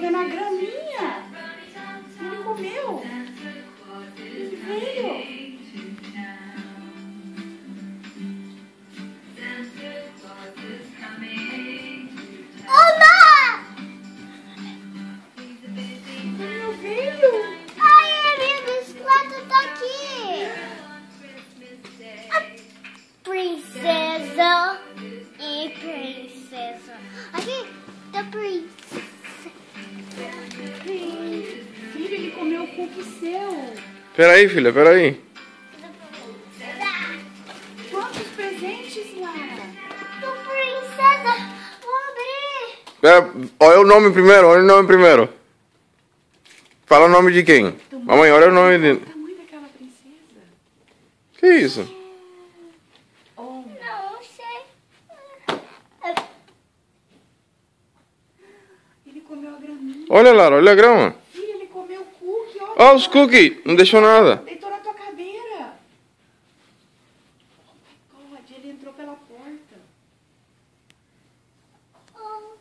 vendo a graminha. Ele comeu. Ele veio. Meu veio. Ai, a minha bicicleta tá aqui. A princesa e princesa. Aqui, da princesa. Filho, ele comeu o cookie seu. Peraí, filha, peraí. Quantos presentes, Lara? Da princesa. Vou abrir. Pera, olha o nome primeiro, olha o nome primeiro. Fala o nome de quem? Mamãe, olha o nome O de... tamanho daquela princesa. Que isso? Oh, Não sei. ele comeu a graminha. Olha, Lara, olha a grama. Filho, ele comeu o cookie. Olha. Ó, os cookies, não deixou nada. Deitou na tua cadeira. Oh my God, ele entrou pela porta. Oh.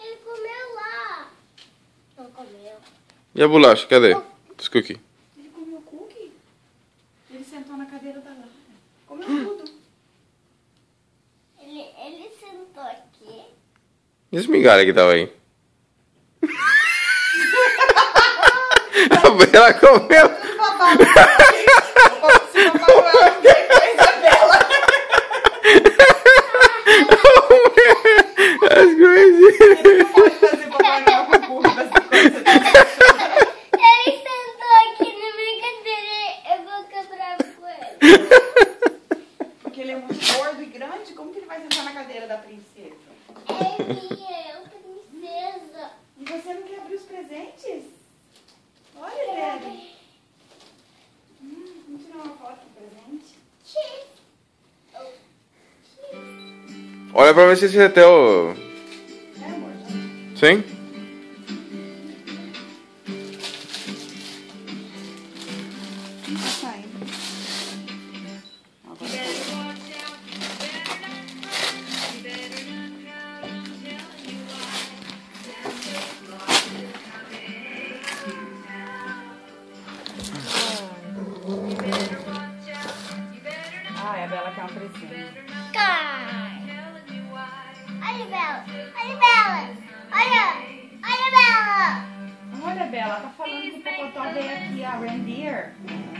Ele comeu lá. Não comeu. E a bolacha, cadê? Os cookies. Ele comeu o cookie? Ele sentou na cadeira da Lara. Comeu tudo. Ele sentou aqui. E as migalhas que tava aí? A Bela comeu. Papai, se papai Noel não tem coisa dela. That's crazy. Ele não pode fazer Papai Noel com burro das coisas dela. Ele sentou aqui na minha cadeira. Eu vou quebrar com ele. Porque ele é muito gordo e grande, como que ele vai sentar na cadeira da princesa? É minha, princesa. E você não quer abrir os presentes? Olha, Débora. Vamos tirar uma foto do presente? Olha pra ver se esse é teu. É, amor? Sim? Tá saindo. Agora a Bela quer um presente. Cai. Olha, Bela. Olha, Bela. Olha. Olha, Bela. Olha, Bela, tá falando que o Pocotó veio aqui, a reindeer.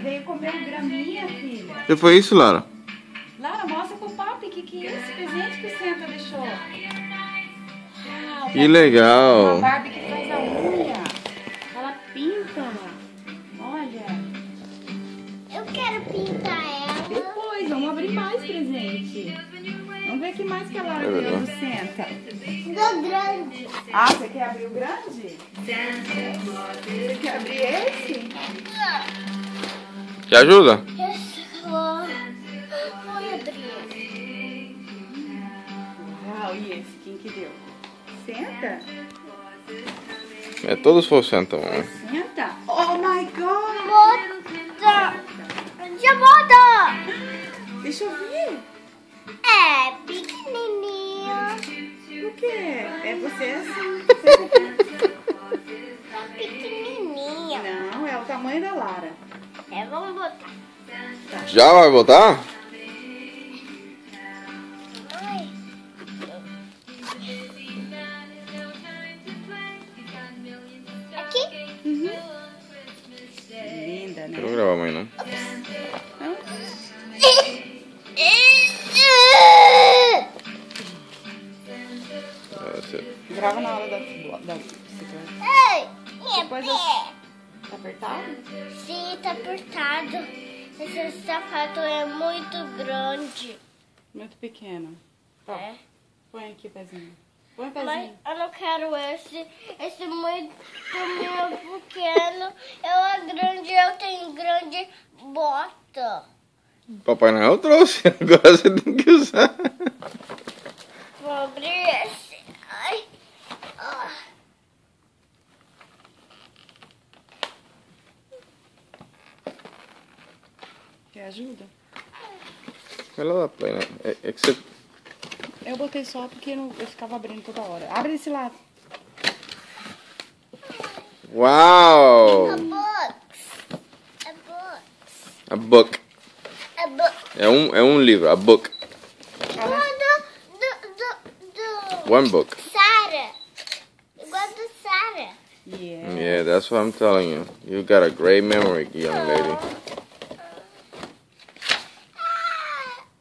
Veio comer um graminha, filha. O que foi isso, Lara? Lara, mostra pro papi o que é esse presente que o Santa deixou. Que legal. Uma Barbie que faz a unha. Ela pinta. Olha. Eu quero pintar ela. Depois, vamos abrir mais presente. Vamos ver o que mais que a Lara deu do Santa. Do grande. Ah, você quer abrir o grande? Você quer abrir esse? Te ajuda? Vou abrir. Uau, e esse? Quem que deu? Senta? É, todos foram Santa, mamãe. Senta? Oh my God! Bota. Já bota. Deixa eu ver. É pequenininho. O que é? É você assim? Pequenininho. Não, é o tamanho da Lara. É, vamos botar. Já vai botar? Ai. Aqui? Linda, né? Quero gravar, mãe, não. Grava na hora da bicicleta. Ai, minha Depois pé. Tá apertado? Sim, tá apertado. Esse sapato é muito grande. Muito pequeno. Tá. É. Põe aqui, pezinho. Põe, Mas pezinho. eu não quero esse. Esse é muito meu pequeno. Eu é grande, eu tenho grande bota. Papai Noel trouxe, agora você tem que usar. Vou abrir esse. Ai. Ah. Quer ajuda? Ela dá play, né? É que você... Eu botei só porque eu ficava abrindo toda hora. Abre desse lado. Uau! A book. A book. A book. A book. É um livro, a book. One book. Sarah. Igual do Sarah. Yeah. Yeah, that's what I'm telling you. You got a great memory, young lady.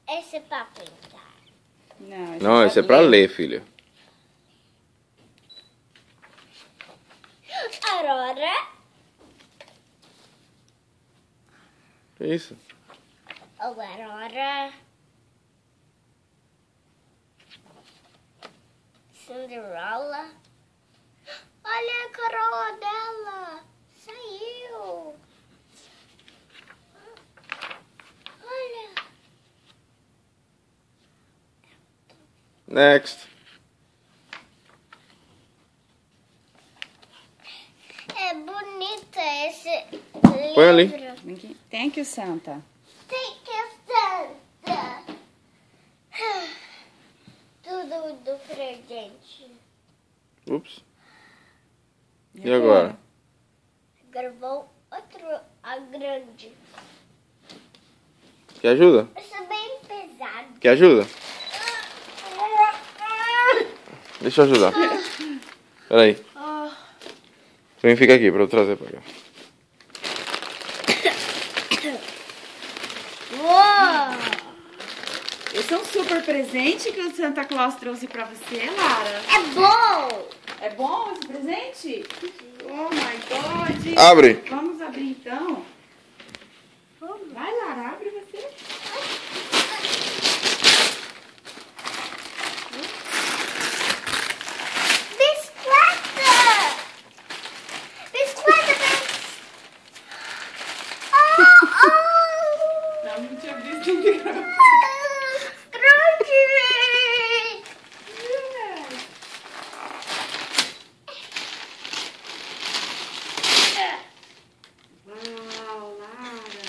Esse é pra pintar. Não, esse é pra ler, filha. Aurora. Que isso? Aurora. Cinderela. Olha a coroa dela. Saiu. Olha. Next. É bonita esse Põe ali. livro. Thank you, Santa. Tem que Santa. Tudo do presente. Ups. E agora? Gravou outro, a grande. Quer ajuda? Isso é bem pesado. Quer ajuda? Deixa eu ajudar. Peraí. Vem, fica aqui pra eu trazer pra cá. Uou! Esse é um super presente que o Santa Claus trouxe pra você, Lara. É bom! É bom esse presente? Oh my God! Abre! Vamos abrir então? Vai, Lara, abre você. Bicicleta! Bicicleta! Não tinha visto um grande. Grande! Uau, Lara.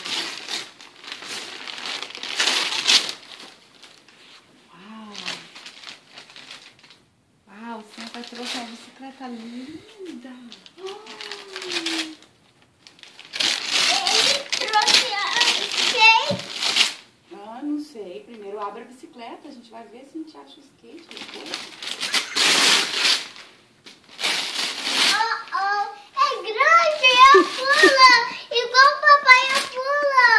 Uau. Uau, o Santa trouxe uma bicicleta linda. Ele trouxe a skate. Ah, não sei. Primeiro abre a bicicleta. A gente vai ver se a gente acha o skate depois. É grande, ela pula. Igual o papai pula.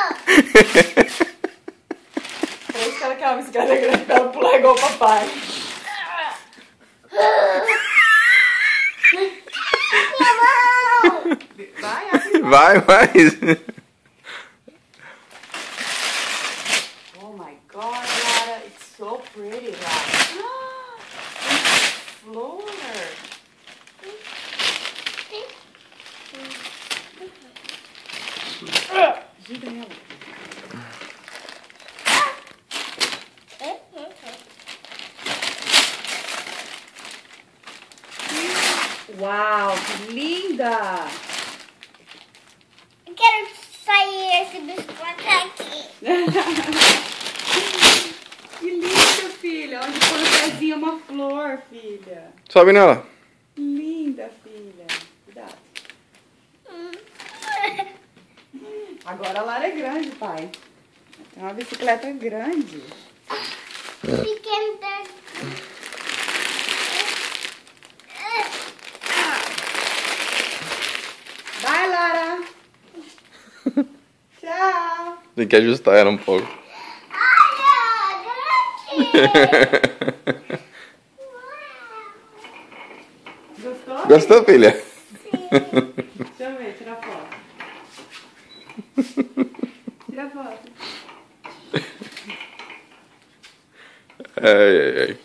É isso que ela quer uma bicicleta grande pra ela pular igual o papai. Minha mão. Vai, abre. Vai. Oh my God, Lara. It's so pretty, Lara. Flor. Ajuda ela. Uau, que linda! Eu quero sair esse bicicleta aqui. Que lindo, filha. Onde põe o pezinho é uma flor, filha. Sobe nela. Linda, filha. Cuidado. Agora a Lara é grande, pai. Tem uma bicicleta grande. Pequeno da... Vai, Lara. Tchau. Tem que ajustar ela um pouco. Olha, grande! Gostou? Gostou, filha? Deixa eu ver, tira foto. Tira foto. Ai.